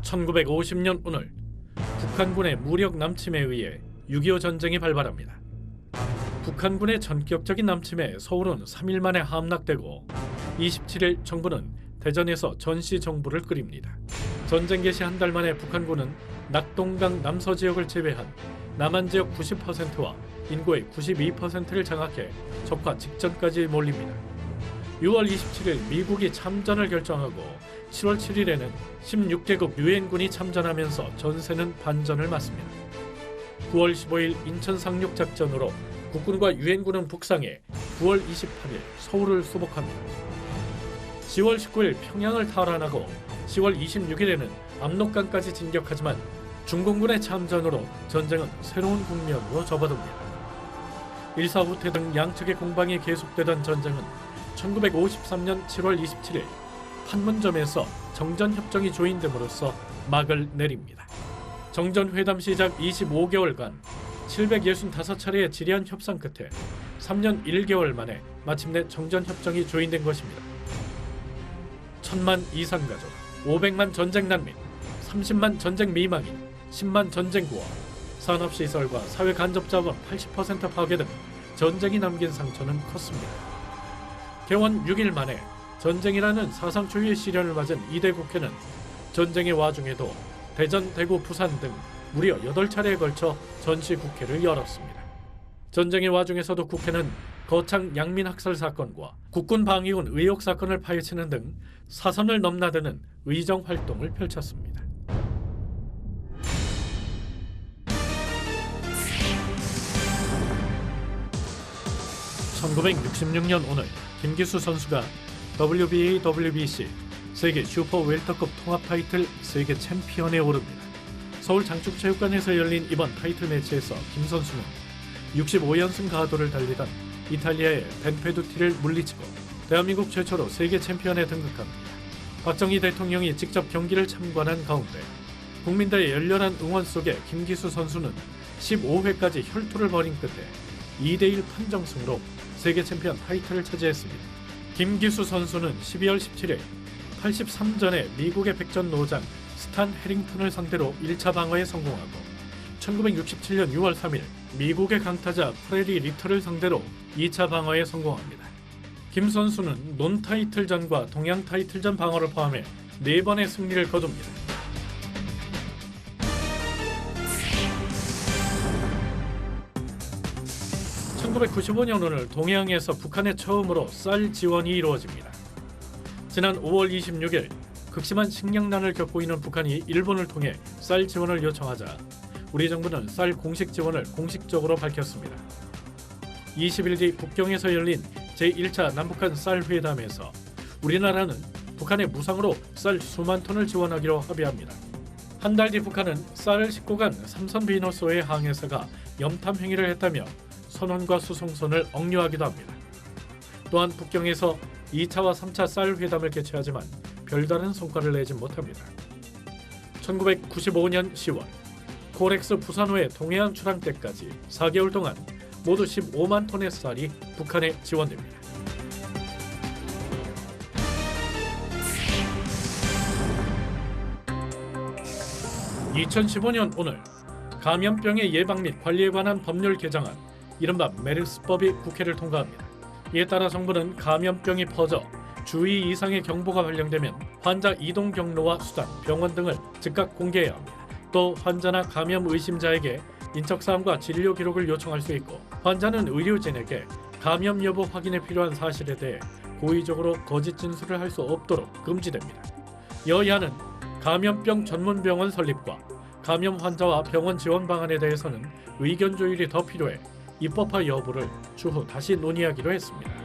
1950년 오늘 북한군의 무력 남침에 의해 6.25 전쟁이 발발합니다. 북한군의 전격적인 남침에 서울은 3일 만에 함락되고 27일 정부는 대전에서 전시 정부를 끓입니다. 전쟁 개시 한 달 만에 북한군은 낙동강 남서 지역을 제외한 남한 지역 90%와 인구의 92%를 장악해 적과 직전까지 몰립니다. 6월 27일 미국이 참전을 결정하고 7월 7일에는 16개국 유엔군이 참전하면서 전세는 반전을 맞습니다. 9월 15일 인천 상륙 작전으로 국군과 유엔군은 북상해 9월 28일 서울을 수복합니다. 10월 19일 평양을 탈환하고 10월 26일에는 압록강까지 진격하지만 중공군의 참전으로 전쟁은 새로운 국면으로 접어듭니다. 일사후퇴 등 양측의 공방이 계속되던 전쟁은 1953년 7월 27일 판문점에서 정전협정이 조인됨으로써 막을 내립니다. 정전회담 시작 25개월간 765차례의 지리한 협상 끝에 3년 1개월 만에 마침내 정전협정이 조인된 것입니다. 1000만 이상 가족, 500만 전쟁 난민, 30만 전쟁 미망인, 10만 전쟁 구호, 산업시설과 사회 간접자원 80% 파괴 등 전쟁이 남긴 상처는 컸습니다. 개원 6일 만에 전쟁이라는 사상 초유의 시련을 맞은 2대 국회는 전쟁의 와중에도 대전, 대구, 부산 등 무려 8차례에 걸쳐 전시국회를 열었습니다. 전쟁의 와중에서도 국회는 거창 양민학살 사건과 국군방위군 의혹 사건을 파헤치는 등 사선을 넘나드는 의정 활동을 펼쳤습니다. (1966년) 오늘 김기수 선수가 WBA, WBC 세계 슈퍼 웰터급 통합 타이틀 세계 챔피언에 오릅니다. 서울 장축체육관에서 열린 이번 타이틀 매치에서 김 선수는 65연승 가도를 달리던 이탈리아의 벤페두티를 물리치고 대한민국 최초로 세계 챔피언에 등극합니다. 박정희 대통령이 직접 경기를 참관한 가운데 국민들의 열렬한 응원 속에 김기수 선수는 15회까지 혈투를 벌인 끝에 2대1 판정승으로 세계 챔피언 타이틀을 차지했습니다. 김기수 선수는 12월 17일 83전에 미국의 백전 노장 스탄 해링턴을 상대로 1차 방어에 성공하고 1967년 6월 3일 미국의 강타자 프레리 리터를 상대로 2차 방어에 성공합니다. 김 선수는 논 타이틀전과 동양 타이틀전 방어를 포함해 4번의 승리를 거둡니다. (1995년) 오늘 동해안에서 북한에 처음으로 쌀 지원이 이루어집니다. 지난 5월 26일 극심한 식량난을 겪고 있는 북한이 일본을 통해 쌀 지원을 요청하자 우리 정부는 쌀 공식 지원을 공식적으로 밝혔습니다. 20일 뒤 북경에서 열린 제1차 남북한 쌀 회담에서 우리나라는 북한에 무상으로 쌀 수만 톤을 지원하기로 합의합니다. 한 달 뒤 북한은 쌀을 싣고 간 삼선 비너소의 항해사가 염탐 행위를 했다며 선원과 수송선을 억류하기도 합니다. 또한 북경에서 2차와 3차 쌀 회담을 개최하지만 별다른 성과를 내지 못합니다. 1995년 10월 코렉스 부산호의 동해안 출항 때까지 4개월 동안 모두 15만 톤의 쌀이 북한에 지원됩니다. (2015년) 오늘 감염병의 예방 및 관리에 관한 법률 개정안 이른바 메르스법이 국회를 통과합니다. 이에 따라 정부는 감염병이 퍼져 주의 이상의 경보가 발령되면 환자 이동 경로와 수단, 병원 등을 즉각 공개해야 합니다. 또 환자나 감염 의심자에게 인적사항과 진료 기록을 요청할 수 있고 환자는 의료진에게 감염 여부 확인에 필요한 사실에 대해 고의적으로 거짓 진술을 할 수 없도록 금지됩니다. 여야는 감염병 전문 병원 설립과 감염 환자와 병원 지원 방안에 대해서는 의견 조율이 더 필요해 입법화 여부를 추후 다시 논의하기로 했습니다.